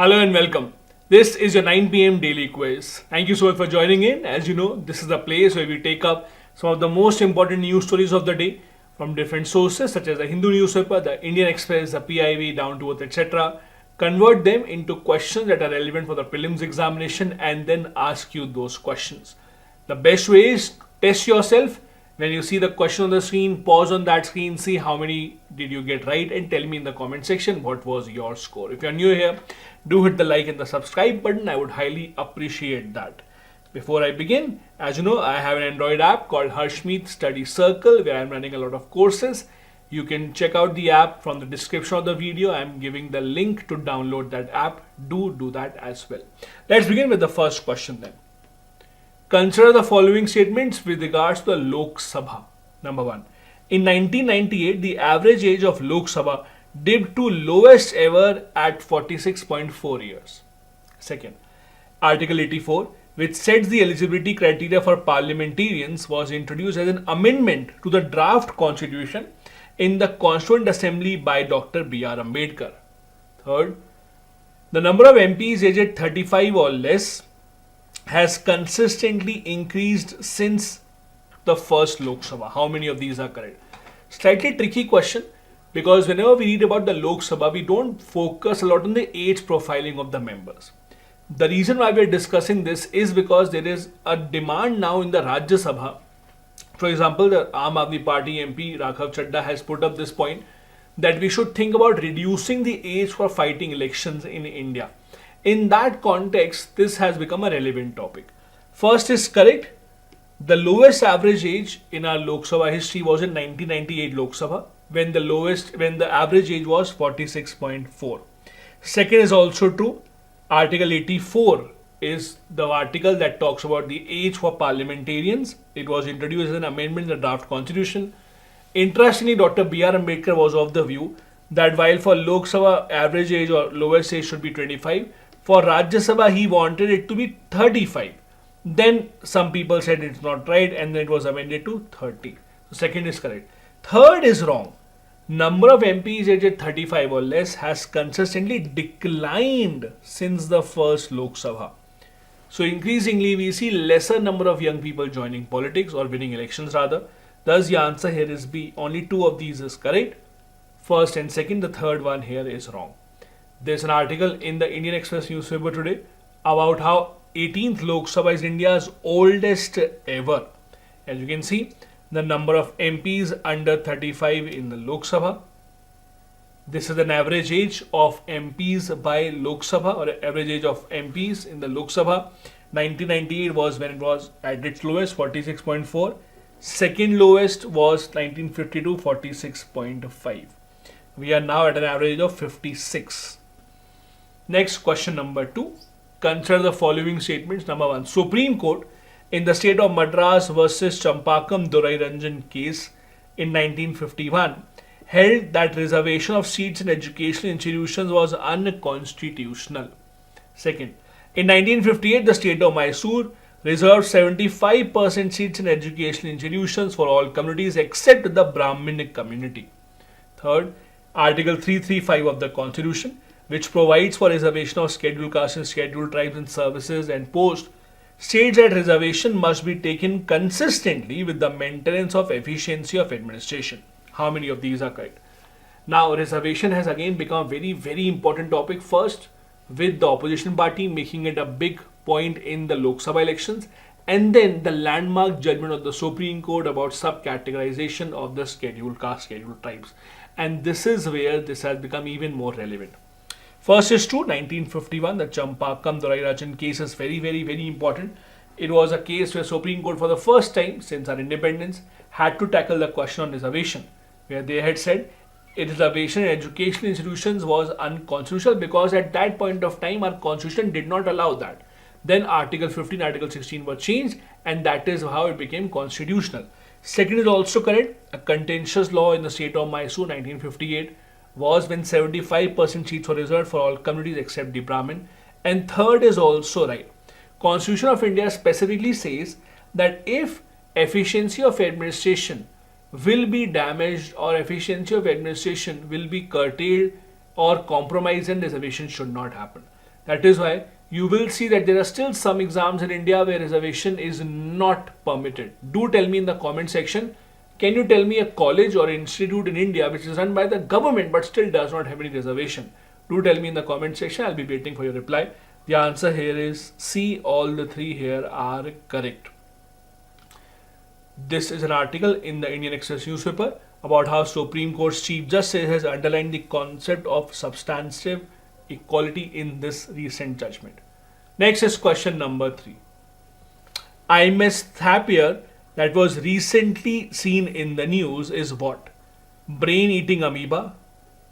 Hello and welcome. This is your 9 p.m. daily quiz. Thank you so much for joining in. As you know, this is the place where we take up some of the most important news stories of the day from different sources such as the Hindu newspaper, the Indian Express, the PIV, down to earth, etc. Convert them into questions that are relevant for the prelims examination and then ask you those questions. The best way is test yourself. When you see the question on the screen, pause on that screen, see how many did you get right and tell me in the comment section what was your score. If you're new here, do hit the like and the subscribe button. I would highly appreciate that. Before I begin, as you know, I have an Android app called Harshmeet Study Circle where I'm running a lot of courses. You can check out the app from the description of the video. I'm giving the link to download that app. Do that as well. Let's begin with the first question then. Consider the following statements with regards to the Lok Sabha. Number 1. In 1998, the average age of Lok Sabha dipped to lowest ever at 46.4 years. Second, Article 84, which sets the eligibility criteria for parliamentarians, was introduced as an amendment to the draft constitution in the Constituent Assembly by Dr. B.R. Ambedkar. Third, the number of MPs aged 35 or less has consistently increased since the first Lok Sabha. How many of these are correct? Slightly tricky question because whenever we read about the Lok Sabha, we don't focus a lot on the age profiling of the members. The reason why we are discussing this is because there is a demand now in the Rajya Sabha. For example, the Aam Aadmi Party MP Raghav Chadha has put up this point that we should think about reducing the age for fighting elections in India. In that context, this has become a relevant topic. First is correct. The lowest average age in our Lok Sabha history was in 1998 Lok Sabha when the average age was 46.4. Second is also true. Article 84 is the article that talks about the age for parliamentarians. It was introduced as an amendment in the draft constitution. Interestingly, Dr. B.R. Ambedkar was of the view that while for Lok Sabha average age or lowest age should be 25, for Rajya Sabha he wanted it to be 35. Then some people said it's not right and then it was amended to 30. So second is correct. Third is wrong. Number of MPs aged 35 or less has consistently declined since the first Lok Sabha. So increasingly we see lesser number of young people joining politics or winning elections rather. Thus the answer here is B. Only two of these is correct. First and second, the third one here is wrong. There's an article in the Indian Express newspaper today about how 18th Lok Sabha is India's oldest ever. As you can see, the number of MPs under 35 in the Lok Sabha. This is an average age of MPs by Lok Sabha or average age of MPs in the Lok Sabha. 1998 was when it was at its lowest, 46.4. Second lowest was 1952, 46.5. We are now at an average of 56. Next, question number 2. Consider the following statements. Number 1. Supreme Court in the state of Madras versus Champakam Durai Ranjan case in 1951 held that reservation of seats in educational institutions was unconstitutional. Second, in 1958 the state of Mysore reserved 75% seats in educational institutions for all communities except the Brahminic community. Third, Article 335 of the Constitution, which provides for reservation of scheduled castes and scheduled tribes in services and posts, states that reservation must be taken consistently with the maintenance of efficiency of administration. How many of these are correct? Now, reservation has again become a very, very important topic. First, with the opposition party making it a big point in the Lok Sabha elections, and then the landmark judgment of the Supreme Court about sub-categorization of the scheduled caste, scheduled tribes. And this is where this has become even more relevant. First is true, 1951, the Champakam Durai Ranjan case is very, very, very important. It was a case where Supreme Court for the first time since our independence had to tackle the question on reservation, where they had said reservation in educational institutions was unconstitutional because at that point of time our constitution did not allow that. Then Article 15, Article 16 were changed and that is how it became constitutional. Second is also correct. A contentious law in the state of Mysore 1958 was when 75% seats were reserved for all communities except the Brahmin. And third is also right. Constitution of India specifically says that if efficiency of administration will be damaged or efficiency of administration will be curtailed or compromised, and reservation should not happen. That is why you will see that there are still some exams in India where reservation is not permitted. Do tell me in the comment section, can you tell me a college or institute in India which is run by the government but still does not have any reservation? Do tell me in the comment section, I'll be waiting for your reply. The answer here is C, all the three here are correct. This is an article in the Indian Express newspaper about how Supreme Court's Chief Justice has underlined the concept of substantive equality in this recent judgment. Next is question number 3. Imesthapier that was recently seen in the news is what? Brain-eating amoeba,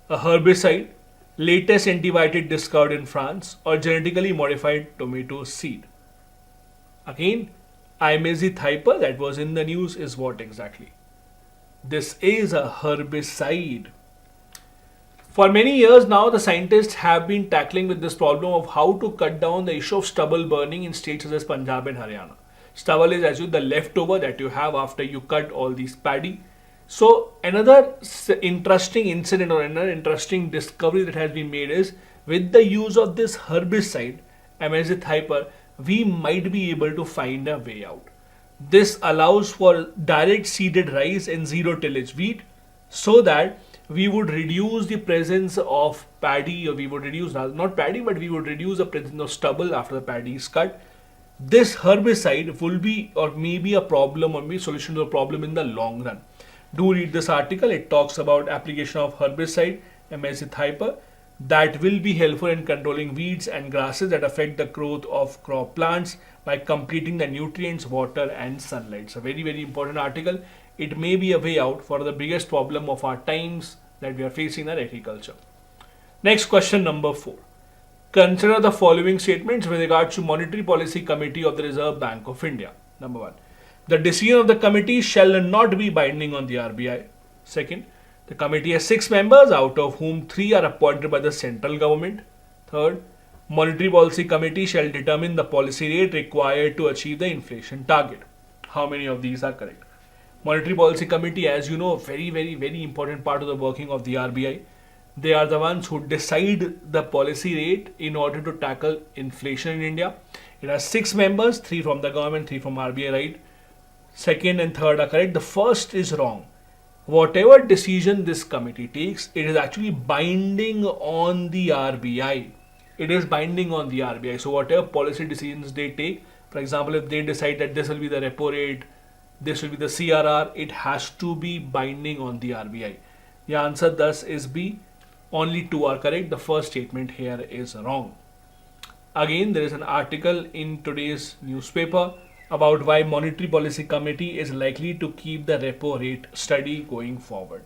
a herbicide, latest antibiotic discovered in France, or genetically modified tomato seed? Again, imesthapier that was in the news is what exactly? This is a herbicide. For many years now, the scientists have been tackling with this problem of how to cut down the issue of stubble burning in states such as Punjab and Haryana. Stubble is as you the leftover that you have after you cut all these paddy. So another interesting incident or another interesting discovery that has been made is with the use of this herbicide, imesthapier, we might be able to find a way out. This allows for direct seeded rice and zero tillage wheat so that we would reduce the presence of paddy, or we would reduce, not paddy, but we would reduce the presence of stubble after the paddy is cut. This herbicide will be or maybe a problem or maybe a solution to a problem in the long run. Do read this article. It talks about application of herbicide, imesthapier, that will be helpful in controlling weeds and grasses that affect the growth of crop plants by completing the nutrients, water and sunlight. It's a very, very important article. It may be a way out for the biggest problem of our times that we are facing in agriculture. Next question number 4. Consider the following statements with regards to Monetary Policy Committee of the Reserve Bank of India. Number 1. The decision of the committee shall not be binding on the RBI. Second, the committee has 6 members, out of whom 3 are appointed by the central government. Third, Monetary Policy Committee shall determine the policy rate required to achieve the inflation target. How many of these are correct? Monetary Policy Committee, as you know, very, very, very important part of the working of the RBI. They are the ones who decide the policy rate in order to tackle inflation in India. It has 6 members, 3 from the government, 3 from RBI, right? Second and third are correct. The first is wrong. Whatever decision this committee takes, it is actually binding on the RBI. It is binding on the RBI. So whatever policy decisions they take, for example, if they decide that this will be the repo rate, this will be the CRR, it has to be binding on the RBI. The answer thus is B. Only 2 are correct. The first statement here is wrong. Again, there is an article in today's newspaper about why Monetary Policy Committee is likely to keep the repo rate steady going forward.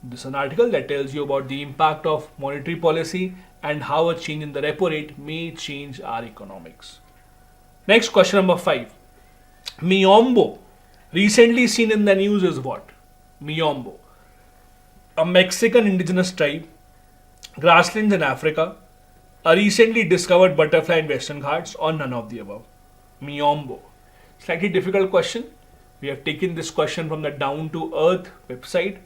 This is an article that tells you about the impact of monetary policy and how a change in the repo rate may change our economics. Next, question number 5. Miombo, recently seen in the news, is what? Miombo, a Mexican indigenous tribe, grasslands in Africa, a recently discovered butterfly in Western Ghats, or none of the above? Miombo. Slightly difficult question. We have taken this question from the Down to Earth website.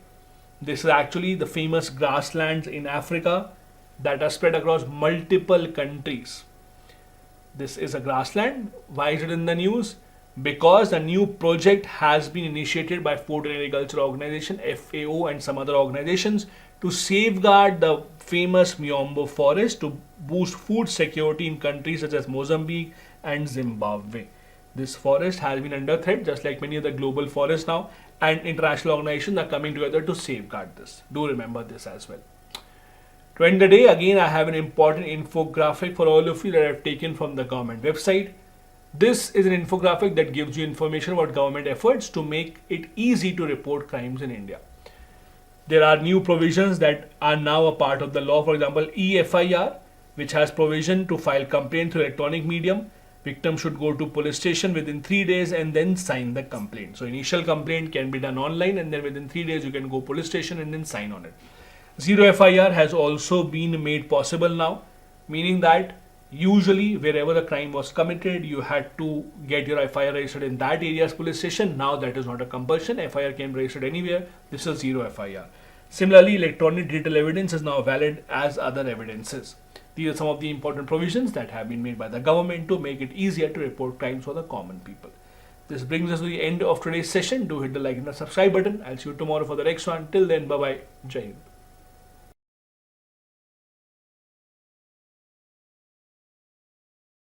This is actually the famous grasslands in Africa that are spread across multiple countries. This is a grassland. Why is it in the news? Because a new project has been initiated by Food and Agriculture Organization, FAO, and some other organizations to safeguard the famous Miombo forest to boost food security in countries such as Mozambique and Zimbabwe. This forest has been under threat, just like many of the global forests now, and international organizations are coming together to safeguard this. Do remember this as well. To end the day, again, I have an important infographic for all of you that I have taken from the government website. This is an infographic that gives you information about government efforts to make it easy to report crimes in India. There are new provisions that are now a part of the law. For example, EFIR, which has provision to file complaint through electronic medium. Victim should go to police station within 3 days and then sign the complaint. So initial complaint can be done online, and then within 3 days you can go police station and then sign on it. Zero FIR has also been made possible now, meaning that usually wherever the crime was committed, you had to get your FIR registered in that area's police station. Now that is not a compulsion. FIR can be registered anywhere. This is zero FIR. Similarly, electronic digital evidence is now valid as other evidences. These are some of the important provisions that have been made by the government to make it easier to report crimes for the common people. This brings us to the end of today's session. Do hit the like and the subscribe button. I'll see you tomorrow for the next one. Till then, bye bye. Jai Hind.